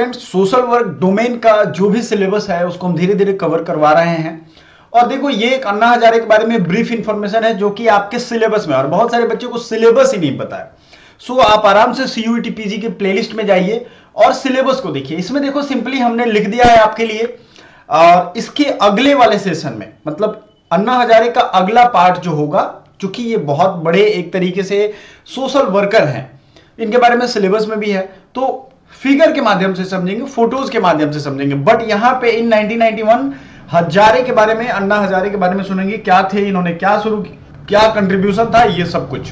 Social work domain का जो भी सिलेबस है उसको हम धीरे धीरे कवर करवा रहे हैं। और देखो ये एक अन्ना हजारे के बारे में ब्रीफ इंफॉर्मेशन है जो कि आपके सिलेबस में, और बहुत सारे बच्चों को सिलेबस ही नहीं पता है। सो आप आराम से सीयूईटी पीजी के प्लेलिस्ट में जाइए और सिलेबस को देखिए। इसमें देखो सिंपली हमने लिख दिया है आपके लिए, और इसके अगले वाले सेशन में मतलब अन्ना हजारे का अगला पार्ट जो होगा, चूंकि ये बहुत बड़े एक तरीके से सोशल वर्कर हैं, इनके बारे में सिलेबस में भी है, तो फिगर के माध्यम से समझेंगे, फोटोज के माध्यम से समझेंगे। बट यहां पे इन 1991 हजारे के बारे में, अन्ना हजारे के बारे में सुनेंगे, क्या थे इन्होंने, क्या शुरू, क्या कंट्रीब्यूशन था, ये सब कुछ।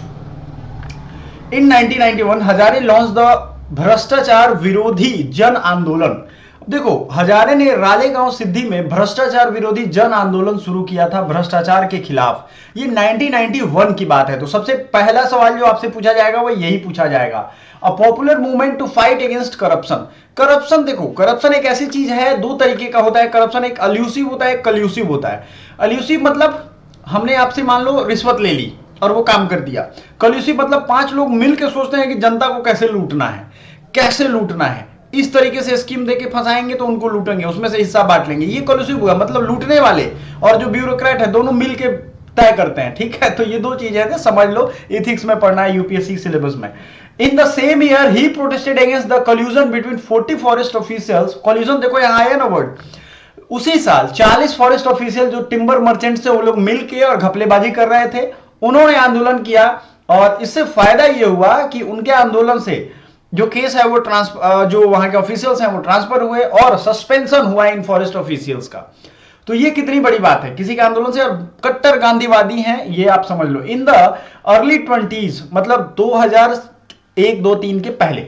इन 1991 हजारे लॉन्च द भ्रष्टाचार विरोधी जन आंदोलन। देखो हजारे ने रालेगांव सिद्धि में भ्रष्टाचार विरोधी जन आंदोलन शुरू किया था भ्रष्टाचार के खिलाफ। ये 1991 की बात है। तो सबसे पहला सवाल जो आपसे पूछा जाएगा वो यही पूछा जाएगा, a popular movement to fight against corruption. Corruption, देखो करप्शन एक ऐसी चीज है, दो तरीके का होता है करप्शन, एक अल्यूसिव होता है, एक कल्यूसिव होता है। अल्यूसिव मतलब हमने आपसे मान लो रिश्वत ले ली और वो काम कर दिया। कल्यूसिव मतलब पांच लोग मिलकर सोचते हैं कि जनता को कैसे लूटना है, कैसे लूटना है, इस तरीके से स्कीम देके फंसाएंगे तो उनको लूटेंगे, उसमें से हिस्सा बांट लेंगे। ये कल्यूसिव हुआ, मतलब लूटने वाले और जो ब्यूरोक्रेट है दोनों मिलके तय करते हैं। ठीक है, तो ये दो चीजें हैं, समझ लो, एथिक्स में पढ़ना है यूपीएससी सिलेबस में। In the same year he protested against the collusion between 40 forest officials. Collusion देखो यहां आया ना वर्ड। उसी साल 40 फॉरेस्ट ऑफिशियल जो टिम्बर मर्चेंट से वो लोग मिलके और घपलेबाजी कर रहे थे, उन्होंने आंदोलन किया। और इससे फायदा ये हुआ कि उनके आंदोलन से जो केस है वो जो वहां के ऑफिशियल्स हैं वो ट्रांसफर हुए और सस्पेंशन हुआ इन फॉरेस्ट ऑफिशियल्स का। तो ये कितनी बड़ी बात है किसी के आंदोलन से, और कट्टर गांधीवादी हैं ये आप समझ लो। इन द अर्ली 20s मतलब 2001-2-3 के पहले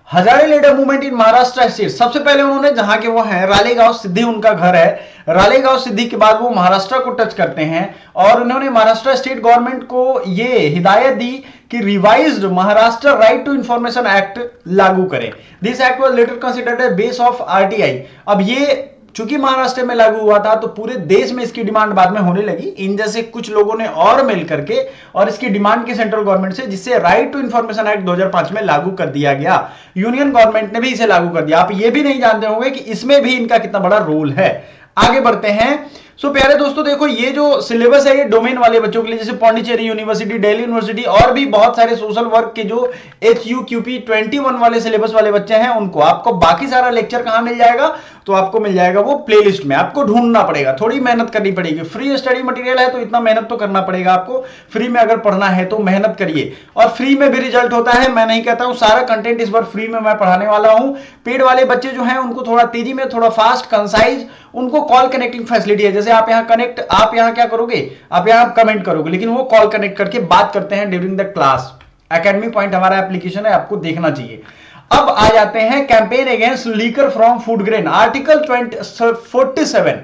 Hazare leader movement in Maharashtra state. सबसे पहले उन्होंने, जहां के वो हैं रालेगांव सिद्धि उनका घर है, रालेगांव सिद्धि के बाद वो महाराष्ट्र को टच करते हैं और उन्होंने महाराष्ट्र स्टेट गवर्नमेंट को ये हिदायत दी कि revised Maharashtra right to information act लागू करें। This act was later considered a base of RTI. अब ये चूंकि महाराष्ट्र में लागू हुआ था तो पूरे देश में इसकी डिमांड बाद में होने लगी, इन जैसे कुछ लोगों ने और मिल करके और इसकी डिमांड की सेंट्रल गवर्नमेंट से, जिससे राइट टू इंफॉर्मेशन एक्ट 2005 में लागू कर दिया गया। यूनियन गवर्नमेंट ने भी इसे लागू कर दिया। आप ये भी नहीं जानते होंगे कि इसमें भी इनका कितना बड़ा रोल है। आगे बढ़ते हैं। सो प्यारे दोस्तों देखो ये जो सिलेबस है ये डोमेन वाले बच्चों के लिए, जैसे पौंडीचेरी यूनिवर्सिटी, दिल्ली यूनिवर्सिटी और भी बहुत सारे सोशल वर्क के जो HUQP 21 वाले सिलेबस वाले बच्चे हैं उनको। आपको बाकी सारा लेक्चर कहां मिल जाएगा, तो आपको मिल जाएगा वो प्लेलिस्ट में। आपको ढूंढना पड़ेगा, थोड़ी मेहनत करनी पड़ेगी। फ्री स्टडी मटेरियल है तो इतना मेहनत तो करना पड़ेगा आपको। फ्री में अगर पढ़ना है तो मेहनत करिए, और फ्री में भी रिजल्ट होता है। मैं नहीं कहता हूं, सारा कंटेंट इस बार फ्री में मैं पढ़ाने वाला हूं। पेड वाले बच्चे जो हैं उनको थोड़ा तेजी में, थोड़ा फास्ट, कंसाइज, उनको कॉल कनेक्टिंग फैसिलिटी है। जैसे आप यहां कनेक्ट, आप यहां क्या करोगे, आप यहां कमेंट करोगे, लेकिन वो कॉल कनेक्ट करके बात करते हैं during the class. Academy point हमारा एप्लीकेशन है, आपको देखना चाहिए। अब आ जाते हैं campaign against liquor from food grain. Article 47,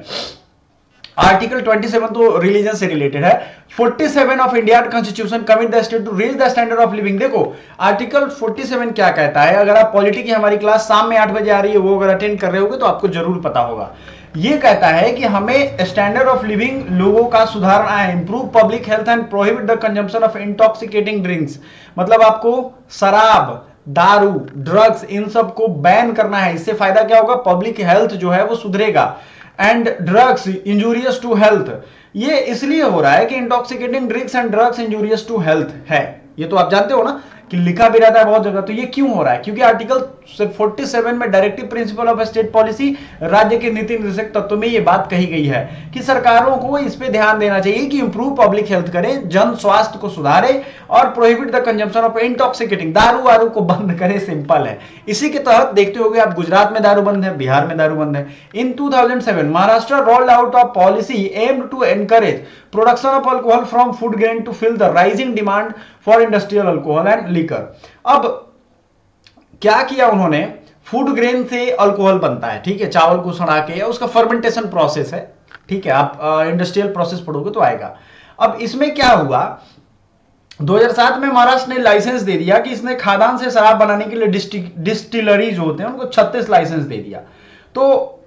article 27 तो रिलीजन से रिलेटेड है। 47 of India constitution commit the state to raise the standard of living. देखो आर्टिकल 47 क्या कहता है, अगर आप पॉलिटी की हमारी क्लास शाम में 8 बजे आ रही है, वो अगर अटेंड कर रहे होगे तो आपको जरूर पता होगा। ये कहता है कि हमें स्टैंडर्ड ऑफ लिविंग लोगों का सुधारना है, improve public health and prohibit the consumption of intoxicating drinks. मतलब आपको शराब, दारू, ड्रग्स, इन सब को बैन करना है। इससे फायदा क्या होगा, पब्लिक हेल्थ जो है वो सुधरेगा। And drugs injurious to health, ये इसलिए हो रहा है कि intoxicating drinks and drugs injurious to health है। ये तो आप जानते हो ना कि लिखा भी रहता है बहुत जगह। तो ये क्यों हो रहा है, क्योंकि आर्टिकल 47 में directive principle of state policy, राज्य के नीति निर्देशक तत्व में ये बात कही गई है कि सरकारों को इस पे ध्यान देना चाहिए कि इंप्रूव पब्लिक हेल्थ करें, जन स्वास्थ्य को सुधारे और prohibit the consumption of intoxicating, दारू वारू को बंद करे। सिंपल है। इसी के तहत देखते होंगे आप, गुजरात में दारू बंद है, बिहार में दारू बंद है। In 2007 Maharashtra rolled out of policy aimed to encourage production of alcohol from food grain to fill the rising demand for industrial alcohol and liquor. अब क्या किया उन्होंने, फूड ग्रेन से अल्कोहल बनता है, ठीक है, चावल को सड़ा के, उसका फर्मेंटेशन प्रोसेस है, ठीक है, आप इंडस्ट्रियल प्रोसेस पढ़ोगे तो आएगा। अब इसमें क्या हुआ, 2007 में महाराष्ट्र ने लाइसेंस दे दिया कि इसने खादान से शराब बनाने के लिए डिस्टिलरी जो होते हैं उनको 36 लाइसेंस दे दिया। तो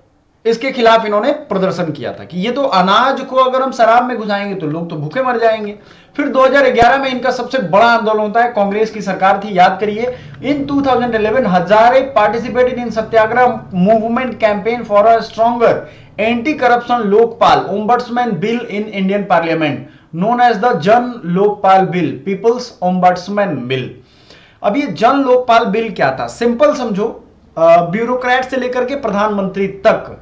इसके खिलाफ इन्होंने प्रदर्शन किया था कि ये तो अनाज को अगर हम शराब में घुसाएंगे तो लोग तो भूखे मर जाएंगे। फिर 2011 में इनका सबसे बड़ा आंदोलन होता है, कांग्रेस की सरकार थी, याद करिए। In 2011 Hazare participated in satyagraha movement campaign for a stronger anti corruption Lokpal ombudsman bill in Indian parliament known as the Jan Lokpal bill, people's ombudsman bill. अब ये जन लोकपाल बिल क्या था? सिंपल समझो, ब्यूरोक्रेट से लेकर के प्रधानमंत्री तक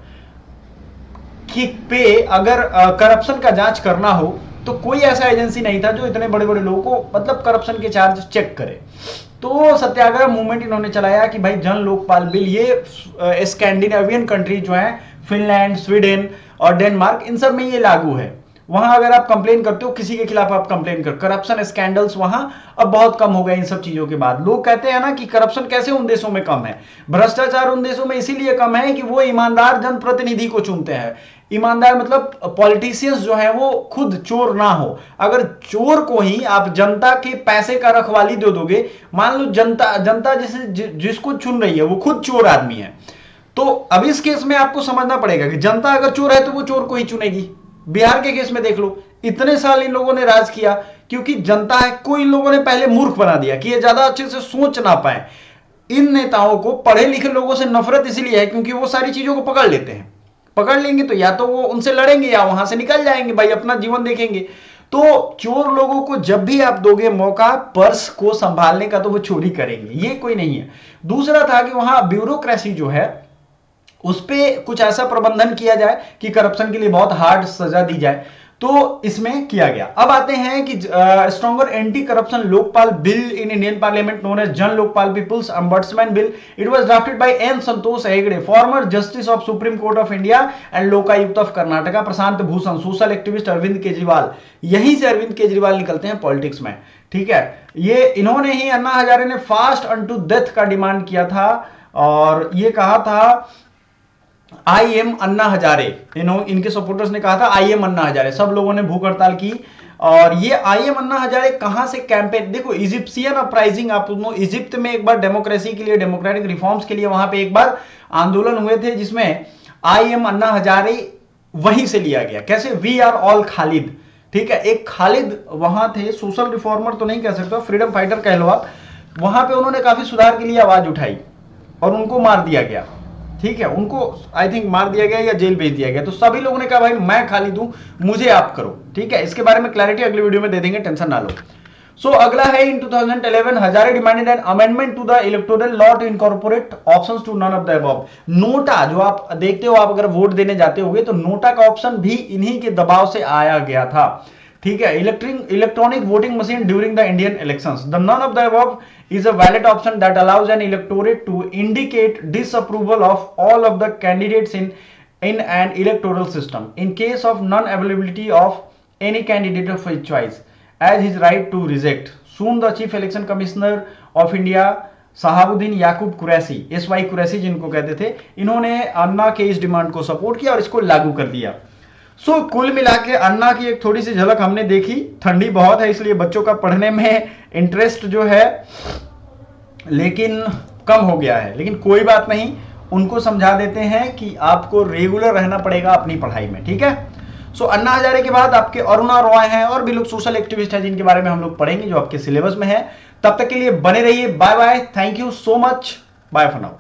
कि पे अगर करप्शन का जांच करना हो तो कोई ऐसा एजेंसी नहीं था जो इतने बड़े बड़े लोगों को मतलब करप्शन के चार्ज चेक करे। तो सत्याग्रह मूवमेंट इन्होंने चलाया कि भाई जन लोकपाल बिल, ये स्कैंडिनेवियन कंट्री जो है, फिनलैंड, स्वीडन और डेनमार्क, इन सब में ये लागू है। वहां अगर आप कंप्लेन करते हो किसी के खिलाफ, आप कंप्लेन कर, करप्शन स्कैंडल्स वहां अब बहुत कम हो गए इन सब चीजों के बाद। लोग कहते हैं ना कि करप्शन कैसे उन देशों में कम है, भ्रष्टाचार उन देशों में इसीलिए कम है कि वो ईमानदार जनप्रतिनिधि को चुनते हैं। ईमानदार मतलब पॉलिटिशियंस जो है वो खुद चोर ना हो। अगर चोर को ही आप जनता के पैसे का रखवाली दे दोगे, मान लो जनता जिसको चुन रही है वो खुद चोर आदमी है, तो अब इस केस में आपको समझना पड़ेगा कि जनता अगर चोर है तो वो चोर को ही चुनेगी। बिहार के केस में देख लो, इतने साल इन लोगों ने राज किया क्योंकि जनता है को इन लोगों ने पहले मूर्ख बना दिया कि ये ज्यादा अच्छे से सोच ना पाए। इन नेताओं को पढ़े लिखे लोगों से नफरत इसलिए है क्योंकि वो सारी चीजों को पकड़ लेते हैं। पकड़ लेंगे तो या तो वो उनसे लड़ेंगे या वहां से निकल जाएंगे, भाई अपना जीवन देखेंगे। तो चोर लोगों को जब भी आप दोगे मौका पर्स को संभालने का तो वो चोरी करेंगे, ये कोई नहीं है। दूसरा था कि वहां ब्यूरोक्रेसी जो है उस पर कुछ ऐसा प्रबंधन किया जाए कि करप्शन के लिए बहुत हार्ड सजा दी जाए, तो इसमें किया गया। अब आते हैं कि stronger anti corruption Lokpal bill in Indian parliament known as Jan Lokpal people's ombudsman bill. It was drafted by N Santosh Hegde, former justice of Supreme Court of India and Lokayukta of Karnataka, Prashant Bhushan, social activist Arvind Kejriwal. यहीं से अरविंद केजरीवाल निकलते हैं पॉलिटिक्स में, ठीक है। ये इन्होंने ही, अन्ना हजारे ने फास्ट अनटू डेथ का डिमांड किया था और ये कहा था आई एम अन्ना हजारे। इनके सपोर्टर्स ने कहा था आई एम अन्ना हजारे। सब लोगों ने भूख हड़ताल की और ये आई एम अन्ना हजारे कहां से कैंपेन, देखो इजिप्शियन अपराइजिंग, आप इजिप्ट में एक बार डेमोक्रेसी के लिए, डेमोक्रेटिक रिफॉर्म्स के लिए वहां पे एक बार आंदोलन हुए थे जिसमें आई एम अन्ना हजारे वहीं से लिया गया। कैसे? वी आर ऑल खालिद, ठीक है। एक खालिद वहां थे, सोशल रिफॉर्मर तो नहीं कह सकते, फ्रीडम फाइटर कह लो आप। वहां पे उन्होंने काफी सुधार के लिए आवाज उठाई और उनको मार दिया गया, ठीक है। उनको आई थिंक मार दिया गया या जेल भेज दिया गया। तो सभी लोगों ने कहा भाई मैं खालिद हूं, मुझे आप करो, ठीक है। इसके बारे में क्लैरिटी अगले वीडियो में दे देंगे, टेंशन ना लो। सो अगला है in 2011 Hazare demanded an amendment to the electoral law to incorporate options to none of the above. NOTA जो आप देखते हो, आप अगर वोट देने जाते होगे तो नोटा का ऑप्शन भी इन्हीं के दबाव से आया गया था, ठीक है। Electronic voting machine during the Indian elections. The none of the above is a valid option that allows an electorate to indicate disapproval of all of the candidates in an electoral system in case of non-availability of any candidate of his choice as his right to reject. Soon the Chief Election Commissioner of India Sahabuddin Yakub Qureshi, SY Qureshi जिनको कहते थे, इन्होंने अन्ना के इस demand को support किया और इसको लागू कर दिया। सो कुल मिला के अन्ना की एक थोड़ी सी झलक हमने देखी। ठंडी बहुत है इसलिए बच्चों का पढ़ने में इंटरेस्ट जो है लेकिन कम हो गया है, लेकिन कोई बात नहीं, उनको समझा देते हैं कि आपको रेगुलर रहना पड़ेगा अपनी पढ़ाई में, ठीक है। सो अन्ना हजारे के बाद आपके अरुणा रॉय हैं और भी लोग सोशल एक्टिविस्ट हैं जिनके बारे में हम लोग पढ़ेंगे जो आपके सिलेबस में है। तब तक के लिए बने रहिए, bye bye, thank you so much, bye for now.